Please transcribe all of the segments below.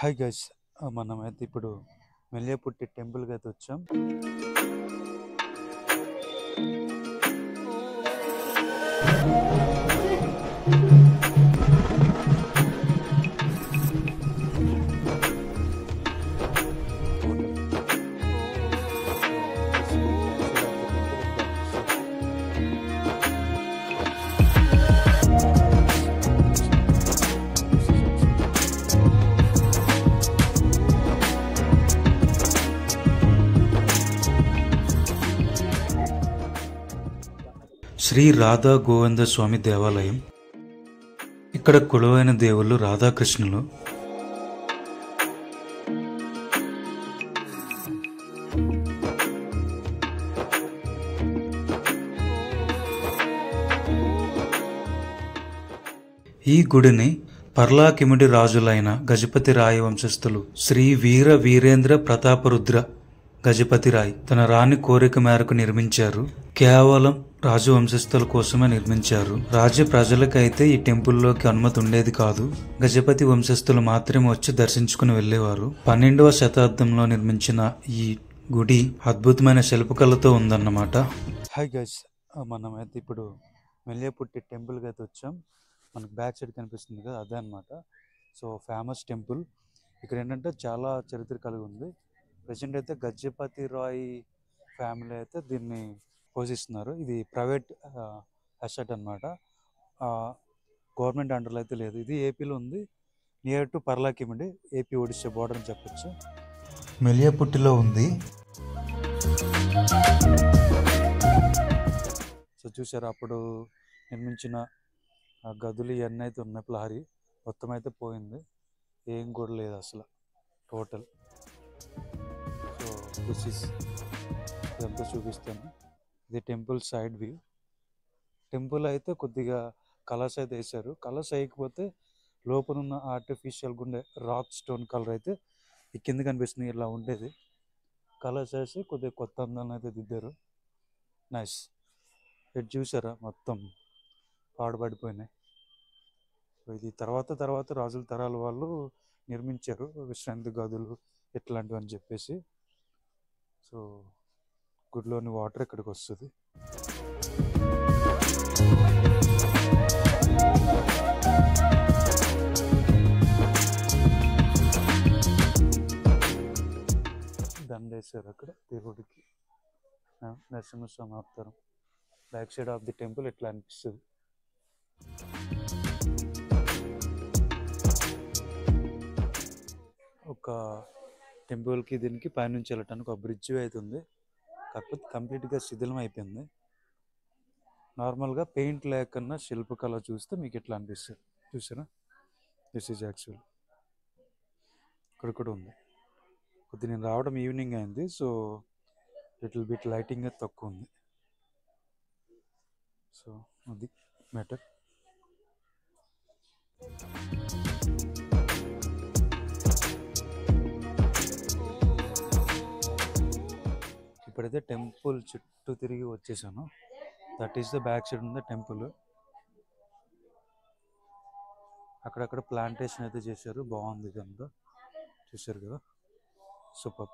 Hi guys, మనమైతే ఇప్పుడు మెల్లియపుట్టి టెంపుల్కి అయితే వచ్చాం. శ్రీ రాధా గోవింద స్వామి దేవాలయం. ఇక్కడ కొలువైన దేవుళ్ళు రాధాకృష్ణులు. ఈ గుడిని పర్లాకిమిడి రాజులైన గజపతి రాయ వంశస్థులు శ్రీ వీర వీరేంద్ర ప్రతాపరుద్ర గజపతి రాయ్ తన రాణి కోరిక మేరకు నిర్మించారు. కేవలం రాజు వంశస్థుల కోసమే నిర్మించారు. రాజ్య ప్రజలకైతే ఈ టెంపుల్లోకి అనుమతి ఉండేది కాదు. గజపతి వంశస్థులు మాత్రమే వచ్చి దర్శించుకుని వెళ్లేవారు. 12వ శతాబ్దంలో నిర్మించిన ఈ గుడి అద్భుతమైన శిల్పకళతో ఉందన్నమాట. హాయ్ గైస్, మనమైతే ఇప్పుడు మెల్లియపుట్టి టెంపుల్కి అయితే వచ్చాం. మనకు బ్యాక్ సైడ్ కనిపిస్తుంది కదా, అదే అనమాట. So famous temple. ఇక్కడ ఏంటంటే చాలా చరిత్ర కలిగి ఉంది. ప్రెసెంట్ అయితే గజపతి రాయ్ ఫ్యామిలీ అయితే దీన్ని పోషిస్తున్నారు. ఇది ప్రైవేట్ అసెట్ అనమాట. గవర్నమెంట్ అండర్లో అయితే లేదు. ఇది ఏపీలో ఉంది, near to Paralakhemundi, AP Odisha border అని చెప్పొచ్చు. మెల్లియపుట్టిలో ఉంది. సో చూసారు, అప్పుడు నిర్మించిన గదులు ఇవన్నీ అయితే ఉన్నాయి. ప్రహరీ మొత్తం అయితే పోయింది, ఏం కూడా లేదు అసలు టోటల్. సో దిస్ ఇస్ ఇదంతా చూపిస్తాను. ఇది టెంపుల్ సైడ్ వ్యూ. టెంపుల్ అయితే కొద్దిగా కలర్స్ అయితే వేసారు. కలర్స్ వేయకపోతే లోపల ఉన్న ఆర్టిఫిషియల్గా ఉండే రాక్ స్టోన్ కలర్ అయితే ఈ కింద కనిపిస్తుంది, ఇలా ఉండేది. కలర్స్ వేసి కొద్దిగా కొత్త అందాలను అయితే దిద్దారు. నైస్. ఇటు చూసారా, మొత్తం పాడుపడిపోయినాయి. ఇది తర్వాత రాజుల తరాల వాళ్ళు నిర్మించారు, విశ్రాంతి గదులు ఇట్లాంటివి అని చెప్పేసి. సో గుడిలోని వాటర్ ఇక్కడికి వస్తుంది. దండేశారు అక్కడ దేవుడికి, నరసింహస్వామి అవతారం. Back side of the temple ఇట్లా అనిపిస్తుంది. ఒక టెంపుల్కి దీనికి పైనుంచి వెళ్ళటానికి ఒక బ్రిడ్జ్ అవుతుంది, కాకపోతే కంప్లీట్గా శిథిలం అయిపోయింది. నార్మల్గా పెయింట్ లేకన్నా శిల్పకళ చూస్తే మీకు ఎట్లా అనిపిస్తుంది చూసారా. This is actual. ఇక్కడ కూడా ఉంది. కొద్ది నేను రావడం ఈవినింగ్ అయింది, సో లిటిల్ బిట్ లైటింగ్ తక్కువ ఉంది. సో అది మ్యాటర్. ఇప్పుడైతే టెంపుల్ చుట్టూ తిరిగి వచ్చేసాను. That is the back side ఉంది టెంపుల్. అక్కడక్కడ ప్లాంటేషన్ అయితే చేశారు, బాగుంది ఇదంతా. చూసారు కదా, సూపర్.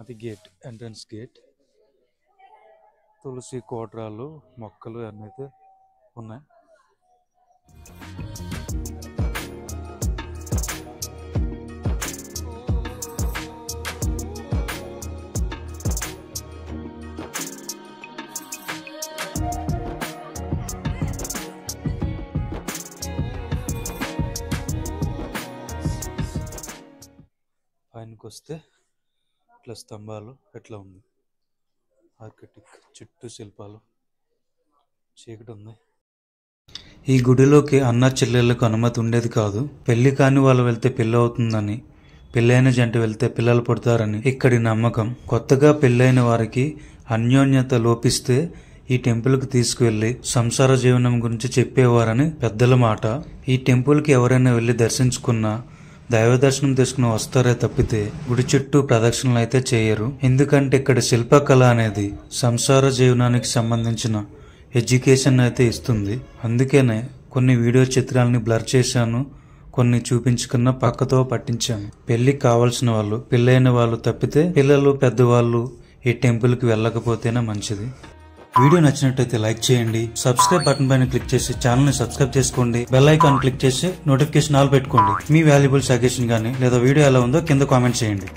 అది గేట్, ఎంట్రన్స్ గేట్. తులసి కోటరాలు, మొక్కలు అన్నీ అయితే ఉన్నాయి. పైనకి వస్తే ఇట్లా స్తంభాలు ఎట్లా ఉంది, ఆర్కిటెక్ట్ చుట్టూ శిల్పాలు, చీకటి ఉంది. ఈ గుడిలోకి అన్న చెల్లెళ్ళకు అనుమతి ఉండేది కాదు. పెళ్లి కాని వాళ్ళు వెళ్తే పెళ్ళి అవుతుందని, పెళ్ళైన జంట వెళ్తే పిల్లలు పుడతారని ఇక్కడి నమ్మకం. కొత్తగా పెళ్ళైన వారికి అన్యోన్యత లోపిస్తే ఈ టెంపుల్కి తీసుకువెళ్లి సంసార జీవనం గురించి చెప్పేవారని పెద్దల మాట. ఈ టెంపుల్కి ఎవరైనా వెళ్ళి దర్శించుకున్నా దైవ దర్శనం తీసుకుని వస్తారే తప్పితే గుడి చుట్టూ ప్రదక్షిణలు అయితే చేయరు. ఎందుకంటే ఇక్కడ శిల్పకళ అనేది సంసార జీవనానికి సంబంధించిన ఎడ్యుకేషన్ అయితే ఇస్తుంది. అందుకనే కొన్ని వీడియో చిత్రాలని బ్లర్ చేశాను, కొన్ని చూపించుకున్న పక్కతో పట్టించాను. పెళ్లికి కావాల్సిన వాళ్ళు, పెళ్ళైన వాళ్ళు తప్పితే పిల్లలు పెద్దవాళ్ళు ఈ టెంపుల్కి వెళ్ళకపోతేనే మంచిది. వీడియో నచ్చినట్టయితే లైక్ చేయండి, సబ్స్క్రైబ్ బటన్ పైన క్లిక్ చేసి ఛానల్ ని సబ్స్క్రైబ్ చేసుకోండి, బెల్ ఐకాన్ క్లిక్ చేసి నోటిఫికేషన్ ఆల్ పెట్టుకోండి. మీ వాల్యుబుల్ సజెషన్ గానీ లేదా వీడియో ఎలా ఉందో కింద కామెంట్ చేయండి.